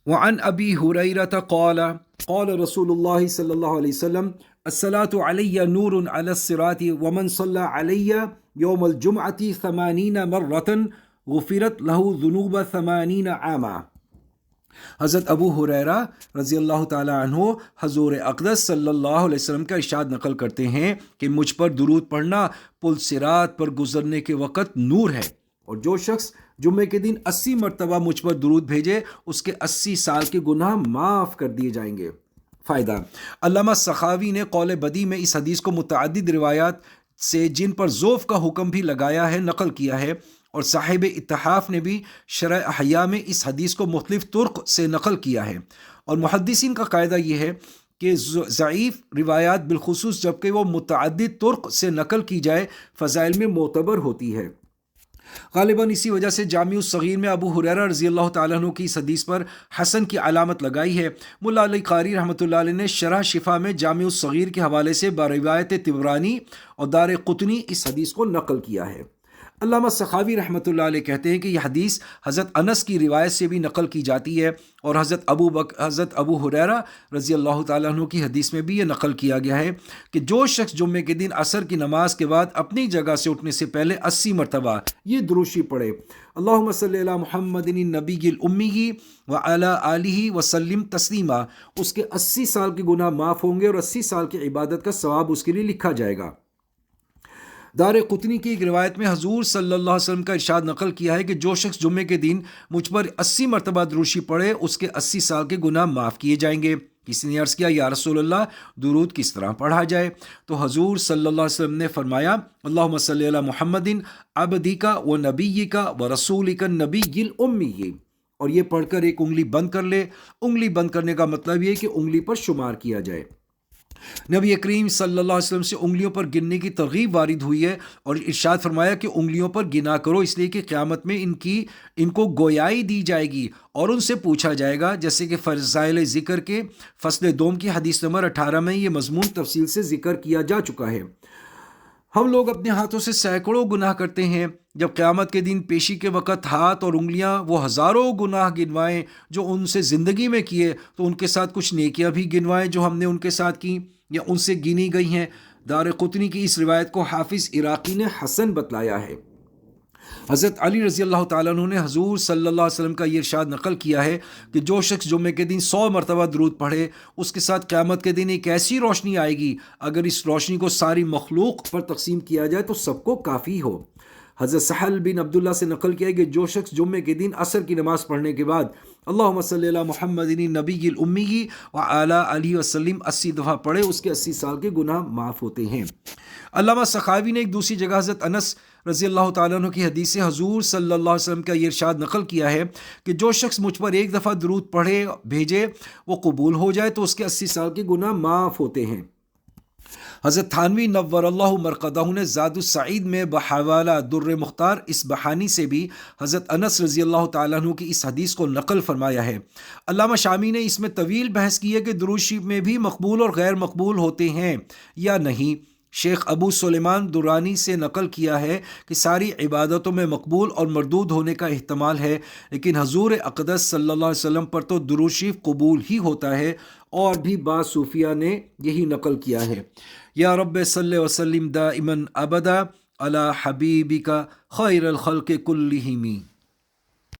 وعن ابی ہریرہ قال قال رسول اللہ صلی اللہ علیہ وسلم الصلاة علی نور علی الصراط ومن صلی علی یوم الجمعة 80 مرة غفرت له ذنوب 80 عاما۔ حضرت ابو ہریرہ رضی اللہ تعالیٰ عنہ حضور اقدس صلی اللہ علیہ وسلم کا ارشاد نقل کرتے ہیں کہ مجھ پر درود پڑھنا پل صراط پر گزرنے کے وقت نور ہے، اور جو شخص جمعے کے دن 80 مرتبہ مجھ پر درود بھیجے اس کے 80 سال کے گناہ معاف کر دیے جائیں گے۔ فائدہ: علامہ سخاوی نے قول بدی میں اس حدیث کو متعدد روایات سے جن پر ذوف کا حکم بھی لگایا ہے نقل کیا ہے، اور صاحب اتحاف نے بھی شرح احیاء میں اس حدیث کو مختلف طرق سے نقل کیا ہے۔ اور محدثین کا قاعدہ یہ ہے کہ ضعیف روایات بالخصوص جبکہ وہ متعدد طرق سے نقل کی جائے فضائل میں معتبر ہوتی ہے۔ غالباً اسی وجہ سے جامع الصغیر میں ابو ہریرہ رضی اللہ تعالیٰ عنہ کی اس حدیث پر حسن کی علامت لگائی ہے۔ ملا علی قاری رحمۃ اللہ علیہ نے شرح شفا میں جامع الصغیر کے حوالے سے بروایت طبرانی اور دار قطنی اس حدیث کو نقل کیا ہے۔ علامہ سخاوی رحمۃ اللہ علیہ کہتے ہیں کہ یہ حدیث حضرت انس کی روایت سے بھی نقل کی جاتی ہے، اور حضرت ابو ہریرہ رضی اللہ تعالیٰ عنہ کی حدیث میں بھی یہ نقل کیا گیا ہے کہ جو شخص جمعے کے دن عصر کی نماز کے بعد اپنی جگہ سے اٹھنے سے پہلے 80 مرتبہ یہ درود شریف پڑھے، اللہم صلی علی محمد النبی الامی وعلی آلہ وسلم تسلیما، اس کے 80 سال کے گناہ معاف ہوں گے اور 80 سال کی عبادت کا ثواب اس کے لیے لکھا جائے گا۔ دار قطنی کی ایک روایت میں حضور صلی اللہ علیہ وسلم کا ارشاد نقل کیا ہے کہ جو شخص جمعے کے دن مجھ پر 80 مرتبہ درود شریف پڑھے اس کے 80 سال کے گناہ معاف کیے جائیں گے۔ کسی نے عرض کیا یا رسول اللہ درود کس طرح پڑھا جائے؟ تو حضور صلی اللہ علیہ وسلم نے فرمایا اللہم صلی علی محمد عبدک و نبیک و رسولک النبی الامی، اور یہ پڑھ کر ایک انگلی بند کر لے۔ انگلی بند کرنے کا مطلب یہ کہ انگلی پر شمار کیا جائے۔ نبی کریم صلی اللہ علیہ وسلم سے انگلیوں پر گننے کی ترغیب وارد ہوئی ہے، اور ارشاد فرمایا کہ انگلیوں پر گنا کرو، اس لیے کہ قیامت میں ان کو گویائی دی جائے گی اور ان سے پوچھا جائے گا، جیسے کہ فضائل ذکر کے فصل دوم کی حدیث نمبر 18 میں یہ مضمون تفصیل سے ذکر کیا جا چکا ہے۔ ہم لوگ اپنے ہاتھوں سے سینکڑوں گناہ کرتے ہیں، جب قیامت کے دن پیشی کے وقت ہاتھ اور انگلیاں وہ ہزاروں گناہ گنوائیں جو ان سے زندگی میں کیے، تو ان کے ساتھ کچھ نیکیاں بھی گنوائیں جو ہم نے ان کے ساتھ کی یا ان سے گنی گئی ہیں۔ دار قطنی کی اس روایت کو حافظ عراقی نے حسن بتلایا ہے۔ حضرت علی رضی اللہ تعالیٰ عنہ نے حضور صلی اللہ علیہ وسلم کا یہ ارشاد نقل کیا ہے کہ جو شخص جمعے کے دن 100 مرتبہ درود پڑھے اس کے ساتھ قیامت کے دن ایک ایسی روشنی آئے گی، اگر اس روشنی کو ساری مخلوق پر تقسیم کیا جائے تو سب کو کافی ہو۔ حضرت سہل بن عبداللہ سے نقل کیا ہے کہ جو شخص جمعے کے دن عصر کی نماز پڑھنے کے بعد اللہم صلی علی محمد النبی الامی وعلی آلہ وسلم 80 دفعہ پڑھے اس کے 80 سال کے گناہ معاف ہوتے ہیں۔ علامہ سخاوی نے ایک دوسری جگہ حضرت انس رضی اللہ تعالیٰ عنہ کی حدیث سے حضور صلی اللہ علیہ وسلم کا یہ ارشاد نقل کیا ہے کہ جو شخص مجھ پر ایک دفعہ درود پڑھے بھیجے وہ قبول ہو جائے تو اس کے 80 سال کے گناہ معاف ہوتے ہیں۔ حضرت تھانوی نور اللہ مرقدہ نے زاد السعید میں بحوالہ در مختار اصبہانی سے بھی حضرت انس رضی اللہ تعالیٰ عنہ کی اس حدیث کو نقل فرمایا ہے۔ علامہ شامی نے اس میں طویل بحث کی ہے کہ درود شریف میں بھی مقبول اور غیر مقبول ہوتے ہیں یا نہیں۔ شیخ ابو سلیمان درانی سے نقل کیا ہے کہ ساری عبادتوں میں مقبول اور مردود ہونے کا احتمال ہے، لیکن حضور اقدس صلی اللہ علیہ وسلم پر تو درود شریف قبول ہی ہوتا ہے، اور بھی بعض صوفیہ نے یہی نقل کیا ہے۔ یا رب صلی وسلم دائما ابدا علی حبیبک خیر الخلق کلہم۔